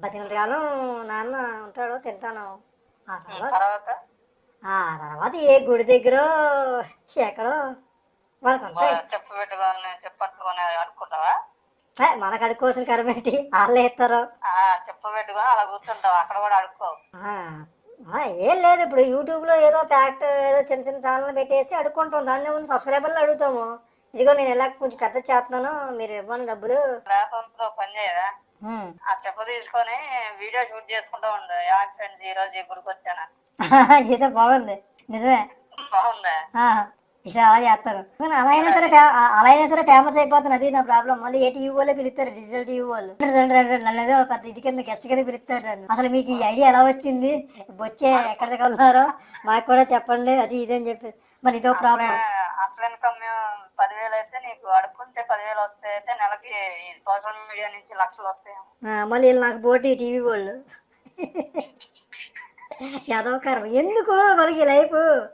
బతికినంతకాలం నాన్న ఉంటాడు, తింటాను. ఆ తర్వాత తర్వాత ఆ తర్వాత ఏ గుడి దగ్గరో ఎక్కడో వాళ్ళకు ఉంటాయి. చెప్పు పెట్టుకొని చెప్పట్టుకొని అనుకుంటావా? మనకు అడుక్కోవాల్సిన కర్మ ఏంటి, వాళ్ళే ఇస్తారు. చెప్పు పెట్టుకొని అలా కూర్చుంటావు, అక్కడ కూడా అడుక్కో. ఏం లేదు, ఇప్పుడు యూట్యూబ్లో ఏదో ఫ్యాక్ట్ ఏదో చిన్న చిన్న ఛానల్ పెట్టేసి అడుక్కుంటాం. దాన్ని ముందు సబ్స్క్రైబర్లు అడుగుతాము. ఇదిగో నేను ఎలా కొంచెం పెద్ద చేస్తున్నాను, మీరు ఇవ్వండి డబ్బులు. లేకపోతే పని చేయరా, ఆ చెప్పు తీసుకొని వీడియో షూట్ చేసుకుంటా ఉండు. యాక్ ఫ్రెండ్స్ ఈ రోజు ఈ గుడికి వచ్చాను. ఏదో బాగుంది, నిజమే. బాగుందా? ఇషా అలా చేస్తారు. అలా అయినా సరే ఫేమస్ అయిపోతుంది. అది నా ప్రాబ్లం. మళ్ళీ ఏ టీవీ వాళ్ళే పిలుస్తారు, డిజిటల్ టీవీ వాళ్ళు. నన్ను ఏదో పెద్ద ఇది కింద గెస్ట్ కింద పిలుస్తారు నన్ను. అసలు మీకు ఈ ఐడియా ఎలా వచ్చింది, వచ్చే ఎక్కడ దగ్గర ఉన్నారో మాకు కూడా చెప్పండి, అది ఇది అని చెప్పి. మళ్ళీ ఇదో ప్రాబ్లం. అసలు ఇన్కమ్ 10,000 అయితే నీకు అడుక్కుంటే 10,000 వస్తాయి. అయితే నెలకి సోషల్ మీడియా నుంచి లక్షలు వస్తాయి. మళ్ళీ నాకు పోటీ టీవీ వాళ్ళు. ఎందుకు మనకి లైఫ్